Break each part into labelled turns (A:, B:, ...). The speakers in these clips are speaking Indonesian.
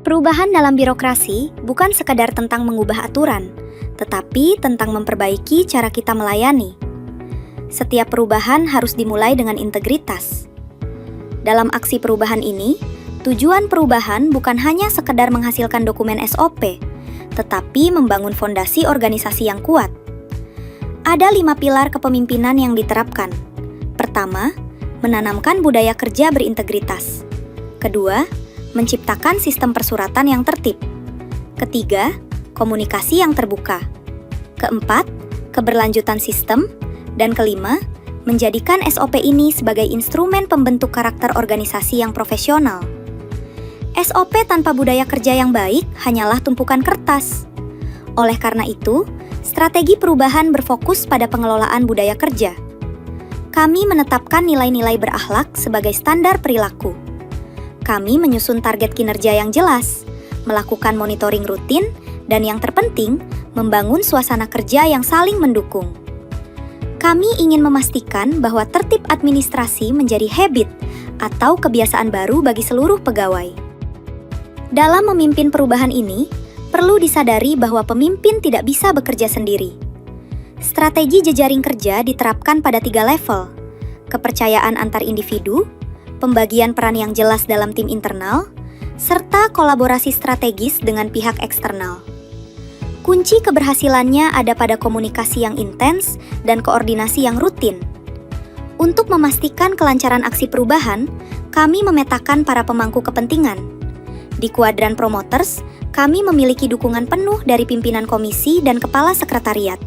A: Perubahan dalam birokrasi bukan sekadar tentang mengubah aturan, tetapi tentang memperbaiki cara kita melayani. Setiap perubahan harus dimulai dengan integritas. Dalam aksi perubahan ini, tujuan perubahan bukan hanya sekedar menghasilkan dokumen SOP, tetapi membangun fondasi organisasi yang kuat. Ada 5 pilar kepemimpinan yang diterapkan. Pertama, menanamkan budaya kerja berintegritas. Kedua, menciptakan sistem persuratan yang tertib. Ketiga, komunikasi yang terbuka. Keempat, keberlanjutan sistem. Dan kelima, menjadikan SOP ini sebagai instrumen pembentuk karakter organisasi yang profesional. SOP tanpa budaya kerja yang baik hanyalah tumpukan kertas. Oleh karena itu, strategi perubahan berfokus pada pengelolaan budaya kerja. Kami menetapkan nilai-nilai berakhlak sebagai standar perilaku. Kami menyusun target kinerja yang jelas, melakukan monitoring rutin, dan yang terpenting, membangun suasana kerja yang saling mendukung. Kami ingin memastikan bahwa tertib administrasi menjadi habit atau kebiasaan baru bagi seluruh pegawai. Dalam memimpin perubahan ini, perlu disadari bahwa pemimpin tidak bisa bekerja sendiri. Strategi jejaring kerja diterapkan pada 3 level: kepercayaan antar individu, pembagian peran yang jelas dalam tim internal, serta kolaborasi strategis dengan pihak eksternal. Kunci keberhasilannya ada pada komunikasi yang intens dan koordinasi yang rutin. Untuk memastikan kelancaran aksi perubahan, kami memetakan para pemangku kepentingan. Di kuadran promoters, kami memiliki dukungan penuh dari pimpinan komisi dan kepala sekretariat.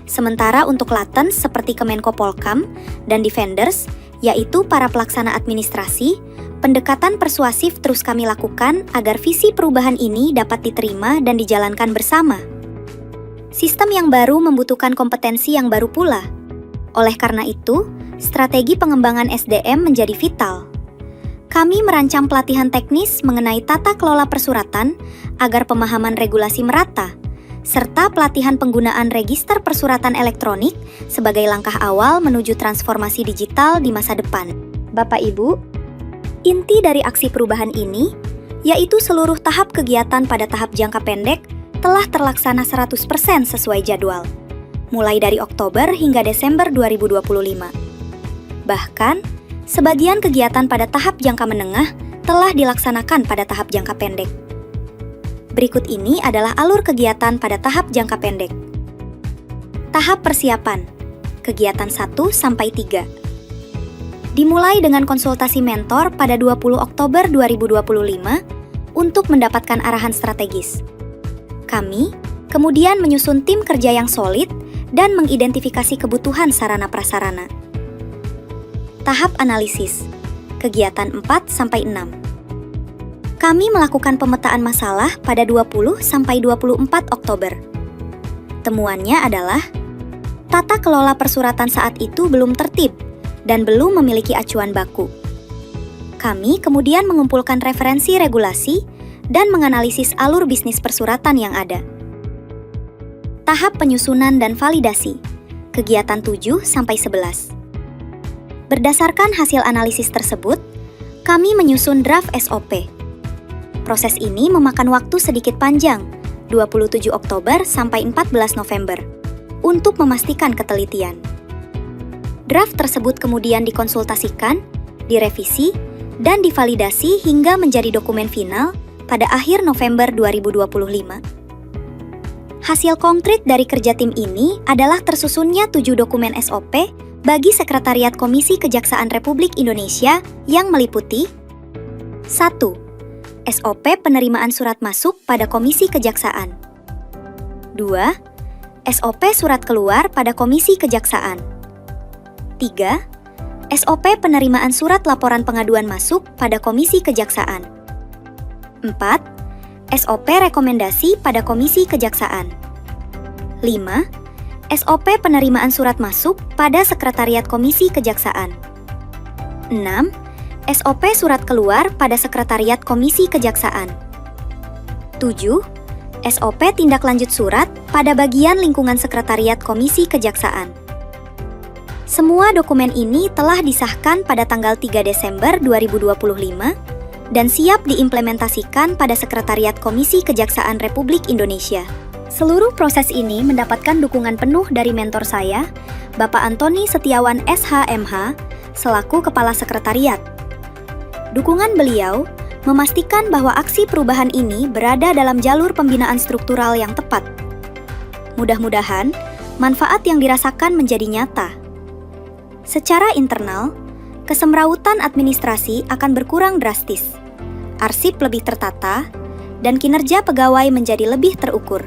A: Sementara untuk latens seperti Kemenko Polkam dan defenders, yaitu para pelaksana administrasi, pendekatan persuasif terus kami lakukan agar visi perubahan ini dapat diterima dan dijalankan bersama. Sistem yang baru membutuhkan kompetensi yang baru pula. Oleh karena itu, strategi pengembangan SDM menjadi vital. Kami merancang pelatihan teknis mengenai tata kelola persuratan agar pemahaman regulasi merata, serta pelatihan penggunaan register persuratan elektronik sebagai langkah awal menuju transformasi digital di masa depan. Bapak Ibu, inti dari aksi perubahan ini, yaitu seluruh tahap kegiatan pada tahap jangka pendek telah terlaksana 100% sesuai jadwal, mulai dari Oktober hingga Desember 2025. Bahkan, sebagian kegiatan pada tahap jangka menengah telah dilaksanakan pada tahap jangka pendek. Berikut ini adalah alur kegiatan pada tahap jangka pendek. Tahap persiapan, kegiatan 1-3. Dimulai dengan konsultasi mentor pada 20 Oktober 2025 untuk mendapatkan arahan strategis. Kami kemudian menyusun tim kerja yang solid dan mengidentifikasi kebutuhan sarana prasarana. Tahap analisis, kegiatan 4-6. Kami melakukan pemetaan masalah pada 20-24 Oktober. Temuannya adalah, tata kelola persuratan saat itu belum tertib dan belum memiliki acuan baku. Kami kemudian mengumpulkan referensi regulasi dan menganalisis alur bisnis persuratan yang ada. Tahap penyusunan dan validasi, kegiatan 7-11. Berdasarkan hasil analisis tersebut, kami menyusun draft SOP. Proses ini memakan waktu sedikit panjang, 27 Oktober sampai 14 November, untuk memastikan ketelitian. Draft tersebut kemudian dikonsultasikan, direvisi, dan divalidasi hingga menjadi dokumen final pada akhir November 2025. Hasil konkret dari kerja tim ini adalah tersusunnya 7 dokumen SOP bagi Sekretariat Komisi Kejaksaan Republik Indonesia yang meliputi 1. SOP penerimaan surat masuk pada Komisi Kejaksaan. 2. SOP surat keluar pada Komisi Kejaksaan. 3. SOP penerimaan surat laporan pengaduan masuk pada Komisi Kejaksaan. 4. SOP rekomendasi pada Komisi Kejaksaan. 5. SOP penerimaan surat masuk pada Sekretariat Komisi Kejaksaan. 6. SOP surat keluar pada Sekretariat Komisi Kejaksaan. 7. SOP tindak lanjut surat pada bagian lingkungan Sekretariat Komisi Kejaksaan. Semua dokumen ini telah disahkan pada tanggal 3 Desember 2025 dan siap diimplementasikan pada Sekretariat Komisi Kejaksaan Republik Indonesia. Seluruh proses ini mendapatkan dukungan penuh dari mentor saya, Bapak Antoni Setiawan SH.MH, selaku Kepala Sekretariat. Dukungan beliau memastikan bahwa aksi perubahan ini berada dalam jalur pembinaan struktural yang tepat. Mudah-mudahan, manfaat yang dirasakan menjadi nyata. Secara internal, kesemrawutan administrasi akan berkurang drastis, arsip lebih tertata, dan kinerja pegawai menjadi lebih terukur.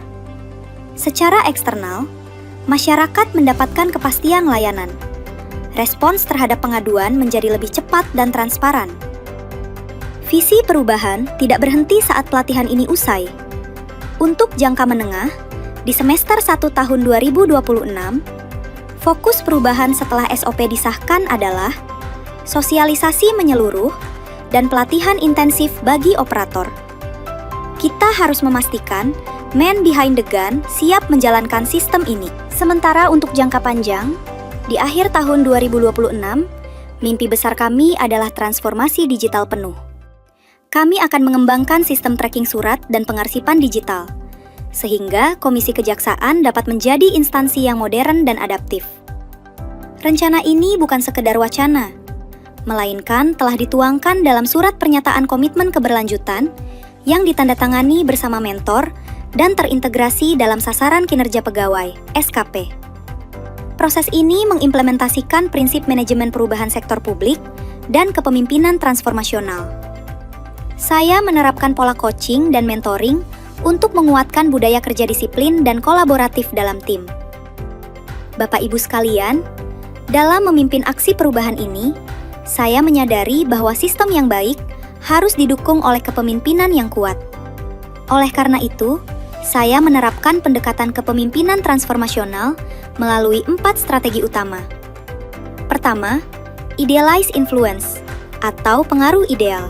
A: Secara eksternal, masyarakat mendapatkan kepastian layanan. Respons terhadap pengaduan menjadi lebih cepat dan transparan. Visi perubahan tidak berhenti saat pelatihan ini usai. Untuk jangka menengah, di semester 1 tahun 2026, fokus perubahan setelah SOP disahkan adalah sosialisasi menyeluruh dan pelatihan intensif bagi operator. Kita harus memastikan man behind the gun siap menjalankan sistem ini. Sementara untuk jangka panjang, di akhir tahun 2026, mimpi besar kami adalah transformasi digital penuh. Kami akan mengembangkan sistem tracking surat dan pengarsipan digital, sehingga Komisi Kejaksaan dapat menjadi instansi yang modern dan adaptif. Rencana ini bukan sekedar wacana, melainkan telah dituangkan dalam surat pernyataan komitmen keberlanjutan yang ditandatangani bersama mentor dan terintegrasi dalam sasaran kinerja pegawai, SKP. Proses ini mengimplementasikan prinsip manajemen perubahan sektor publik dan kepemimpinan transformasional. Saya menerapkan pola coaching dan mentoring untuk menguatkan budaya kerja disiplin dan kolaboratif dalam tim. Bapak Ibu sekalian, dalam memimpin aksi perubahan ini, saya menyadari bahwa sistem yang baik harus didukung oleh kepemimpinan yang kuat. Oleh karena itu, saya menerapkan pendekatan kepemimpinan transformasional melalui 4 strategi utama. Pertama, idealize influence atau pengaruh ideal.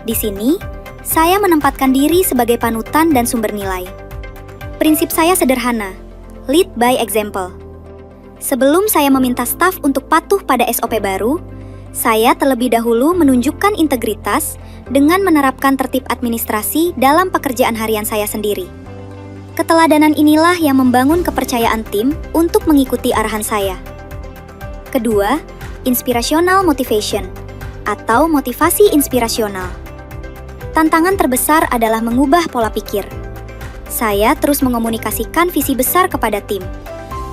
A: Di sini, saya menempatkan diri sebagai panutan dan sumber nilai. Prinsip saya sederhana, lead by example. Sebelum saya meminta staf untuk patuh pada SOP baru, saya terlebih dahulu menunjukkan integritas dengan menerapkan tertib administrasi dalam pekerjaan harian saya sendiri. Keteladanan inilah yang membangun kepercayaan tim untuk mengikuti arahan saya. Kedua, inspirational motivation atau motivasi inspirasional. Tantangan terbesar adalah mengubah pola pikir. Saya terus mengomunikasikan visi besar kepada tim,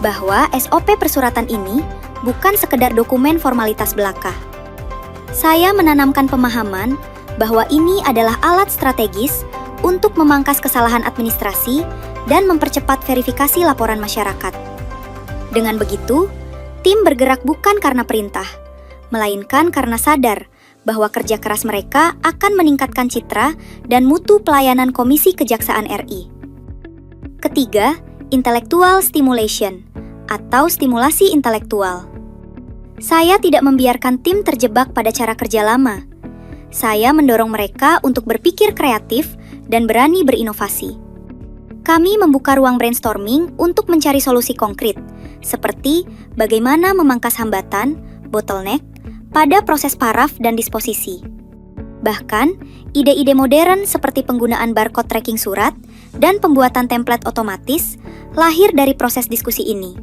A: bahwa SOP persuratan ini bukan sekedar dokumen formalitas belaka. Saya menanamkan pemahaman bahwa ini adalah alat strategis untuk memangkas kesalahan administrasi dan mempercepat verifikasi laporan masyarakat. Dengan begitu, tim bergerak bukan karena perintah, melainkan karena sadar bahwa kerja keras mereka akan meningkatkan citra dan mutu pelayanan Komisi Kejaksaan RI. Ketiga, intellectual stimulation atau stimulasi intelektual. Saya tidak membiarkan tim terjebak pada cara kerja lama. Saya mendorong mereka untuk berpikir kreatif dan berani berinovasi. Kami membuka ruang brainstorming untuk mencari solusi konkret, seperti bagaimana memangkas hambatan, bottleneck, pada proses paraf dan disposisi. Bahkan, ide-ide modern seperti penggunaan barcode tracking surat dan pembuatan template otomatis lahir dari proses diskusi ini,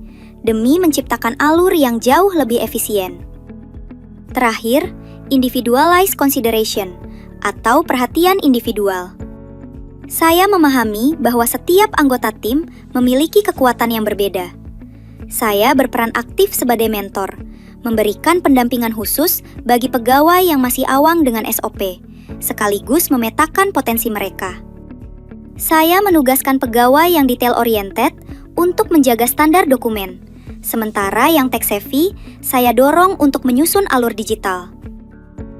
A: demi menciptakan alur yang jauh lebih efisien. Terakhir, individualized consideration atau perhatian individual. Saya memahami bahwa setiap anggota tim memiliki kekuatan yang berbeda. Saya berperan aktif sebagai mentor, memberikan pendampingan khusus bagi pegawai yang masih awam dengan SOP, sekaligus memetakan potensi mereka. Saya menugaskan pegawai yang detail-oriented untuk menjaga standar dokumen, sementara yang tech-savvy saya dorong untuk menyusun alur digital.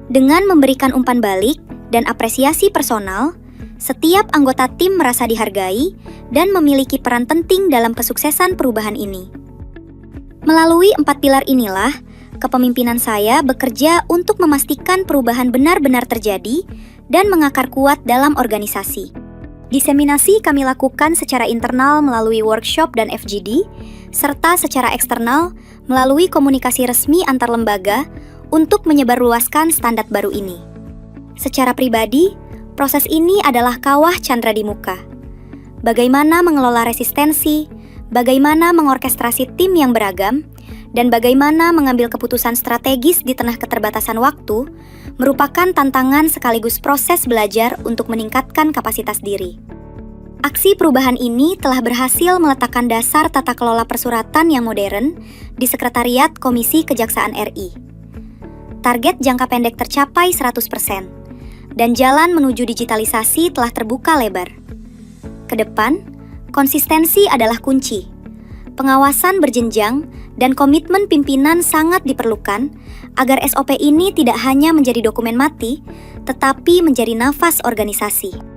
A: Dengan memberikan umpan balik dan apresiasi personal, setiap anggota tim merasa dihargai dan memiliki peran penting dalam kesuksesan perubahan ini. Melalui 4 pilar inilah, kepemimpinan saya bekerja untuk memastikan perubahan benar-benar terjadi dan mengakar kuat dalam organisasi. Diseminasi kami lakukan secara internal melalui workshop dan FGD, serta secara eksternal melalui komunikasi resmi antar lembaga untuk menyebarluaskan standar baru ini. Secara pribadi, proses ini adalah kawah Chandra di muka. Bagaimana mengelola resistensi, bagaimana mengorkestrasi tim yang beragam, dan bagaimana mengambil keputusan strategis di tengah keterbatasan waktu merupakan tantangan sekaligus proses belajar untuk meningkatkan kapasitas diri. Aksi perubahan ini telah berhasil meletakkan dasar tata kelola persuratan yang modern di Sekretariat Komisi Kejaksaan RI. Target jangka pendek tercapai 100%, dan jalan menuju digitalisasi telah terbuka lebar. Kedepan, konsistensi adalah kunci. Pengawasan berjenjang dan komitmen pimpinan sangat diperlukan agar SOP ini tidak hanya menjadi dokumen mati, tetapi menjadi nafas organisasi.